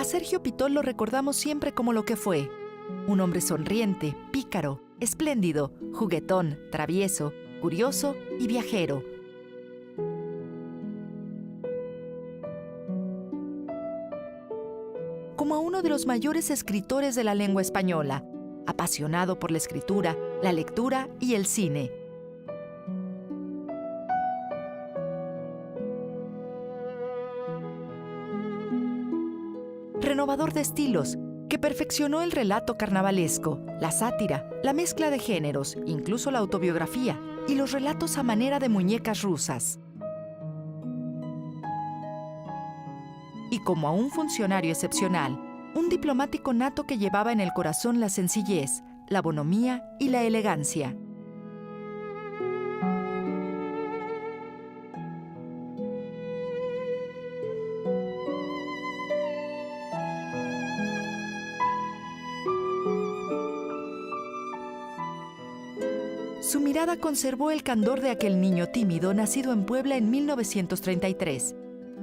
A Sergio Pitol lo recordamos siempre como lo que fue: un hombre sonriente, pícaro, espléndido, juguetón, travieso, curioso y viajero. Como a uno de los mayores escritores de la lengua española, apasionado por la escritura, la lectura y el cine. Renovador de estilos, que perfeccionó el relato carnavalesco, la sátira, la mezcla de géneros, incluso la autobiografía y los relatos a manera de muñecas rusas. Y como a un funcionario excepcional, un diplomático nato que llevaba en el corazón la sencillez, la bonomía y la elegancia. Su mirada conservó el candor de aquel niño tímido nacido en Puebla en 1933,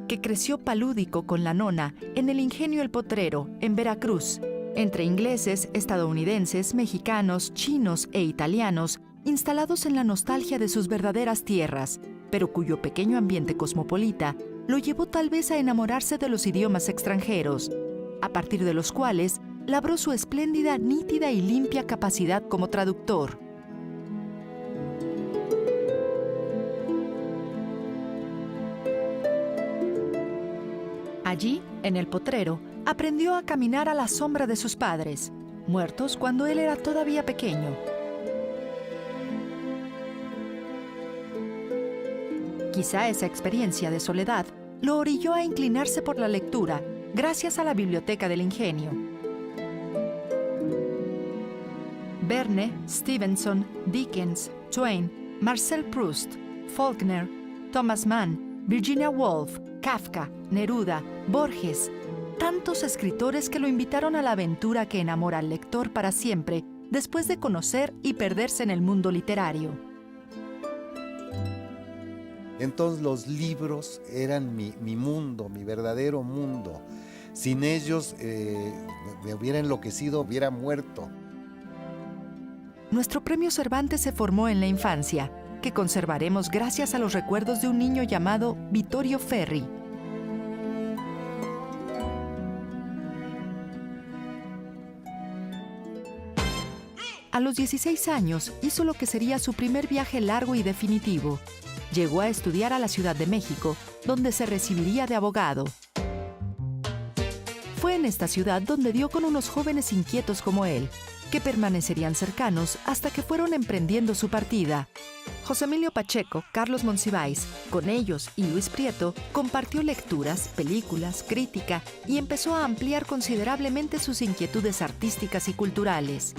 que creció palúdico con la nona en el ingenio El Potrero, en Veracruz, entre ingleses, estadounidenses, mexicanos, chinos e italianos, instalados en la nostalgia de sus verdaderas tierras, pero cuyo pequeño ambiente cosmopolita lo llevó tal vez a enamorarse de los idiomas extranjeros, a partir de los cuales labró su espléndida, nítida y limpia capacidad como traductor. Allí, en El Potrero, aprendió a caminar a la sombra de sus padres, muertos cuando él era todavía pequeño. Quizá esa experiencia de soledad lo orilló a inclinarse por la lectura, gracias a la biblioteca del ingenio. Verne, Stevenson, Dickens, Twain, Marcel Proust, Faulkner, Thomas Mann, Virginia Woolf, Kafka, Neruda, Borges, tantos escritores que lo invitaron a la aventura que enamora al lector para siempre, después de conocer y perderse en el mundo literario. Entonces los libros eran mi mundo, mi verdadero mundo. Sin ellos me hubiera enloquecido, hubiera muerto. Nuestro premio Cervantes se formó en la infancia, que conservaremos gracias a los recuerdos de un niño llamado Vittorio Ferri. A los 16 años hizo lo que sería su primer viaje largo y definitivo. Llegó a estudiar a la Ciudad de México, donde se recibiría de abogado. Fue en esta ciudad donde dio con unos jóvenes inquietos como él, que permanecerían cercanos hasta que fueron emprendiendo su partida. José Emilio Pacheco, Carlos Monsiváis, con ellos y Luis Prieto, compartió lecturas, películas, crítica y empezó a ampliar considerablemente sus inquietudes artísticas y culturales.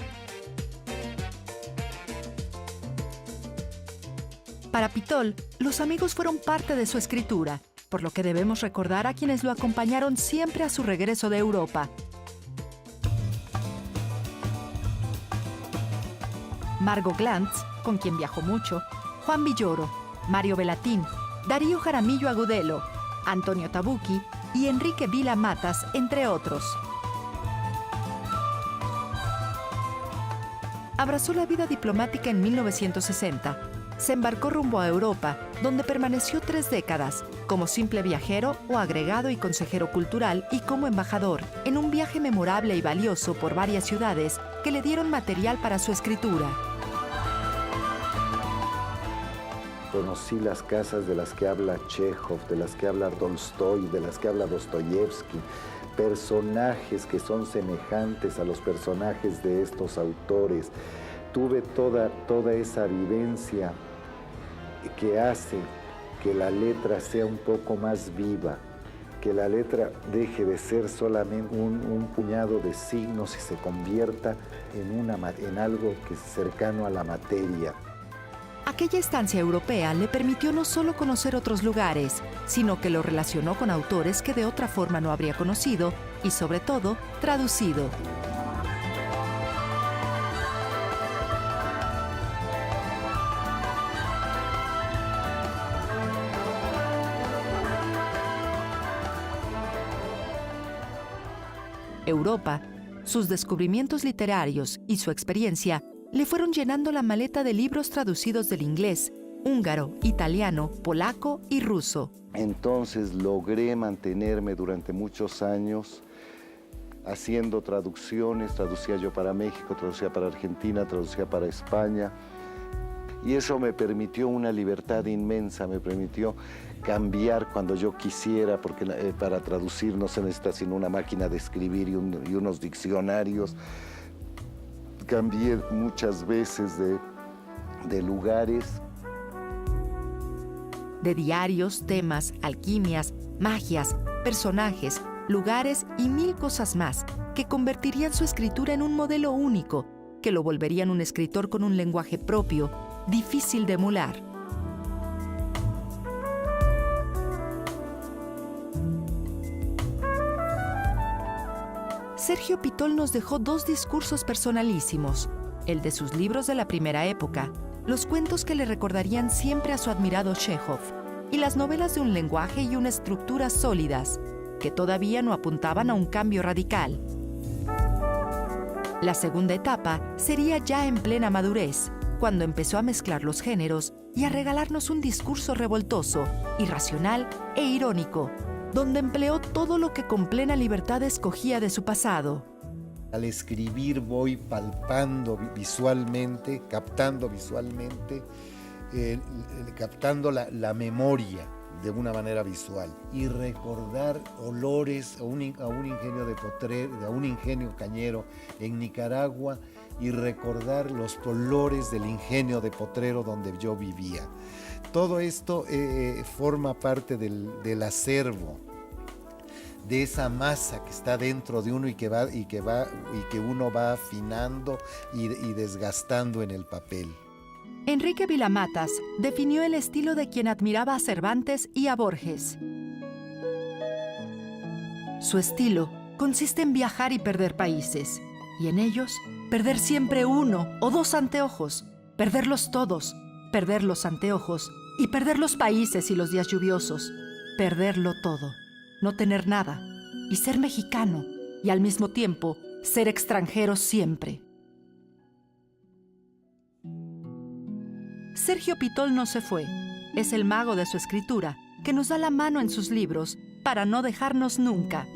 Para Pitol, los amigos fueron parte de su escritura, por lo que debemos recordar a quienes lo acompañaron siempre a su regreso de Europa. Margot Glantz, con quien viajó mucho, Juan Villoro, Mario Bellatín, Darío Jaramillo Agudelo, Antonio Tabucchi y Enrique Vila Matas, entre otros. Abrazó la vida diplomática en 1960. Se embarcó rumbo a Europa, donde permaneció 3 décadas, como simple viajero o agregado y consejero cultural y como embajador, en un viaje memorable y valioso por varias ciudades que le dieron material para su escritura. Conocí las casas de las que habla Chekhov, de las que habla Tolstoy, de las que habla Dostoyevsky, personajes que son semejantes a los personajes de estos autores. Tuve toda esa vivencia que hace que la letra sea un poco más viva, que la letra deje de ser solamente un puñado de signos y se convierta en algo que es cercano a la materia. Aquella estancia europea le permitió no solo conocer otros lugares, sino que lo relacionó con autores que de otra forma no habría conocido y, sobre todo, traducido. Europa, sus descubrimientos literarios y su experiencia le fueron llenando la maleta de libros traducidos del inglés, húngaro, italiano, polaco y ruso. Entonces logré mantenerme durante muchos años haciendo traducciones. Traducía yo para México, traducía para Argentina, traducía para España. Y eso me permitió una libertad inmensa, me permitió cambiar cuando yo quisiera, porque para traducir no se necesita sino una máquina de escribir y unos diccionarios. Cambié muchas veces de lugares. De diarios, temas, alquimias, magias, personajes, lugares y 1000 cosas más que convertirían su escritura en un modelo único, que lo volverían un escritor con un lenguaje propio, difícil de emular. Sergio Pitol nos dejó 2 discursos personalísimos, el de sus libros de la primera época, los cuentos que le recordarían siempre a su admirado Chekhov, y las novelas de un lenguaje y una estructura sólidas, que todavía no apuntaban a un cambio radical. La segunda etapa sería ya en plena madurez, cuando empezó a mezclar los géneros y a regalarnos un discurso revoltoso, irracional e irónico, donde empleó todo lo que con plena libertad escogía de su pasado. Al escribir voy palpando visualmente, captando visualmente, captando la memoria de una manera visual y recordar olores a un ingenio de potrero, a un ingenio cañero en Nicaragua, y recordar los olores del ingenio de potrero donde yo vivía. Todo esto forma parte del acervo, de esa masa que está dentro de uno y que uno va afinando y desgastando en el papel. Enrique Vilamatas definió el estilo de quien admiraba a Cervantes y a Borges. Su estilo consiste en viajar y perder países, y en ellos perder siempre 1 o 2 anteojos, perderlos todos, perder los anteojos y perder los países y los días lluviosos, perderlo todo, no tener nada y ser mexicano y al mismo tiempo ser extranjero siempre. Sergio Pitol no se fue. Es el mago de su escritura, que nos da la mano en sus libros para no dejarnos nunca.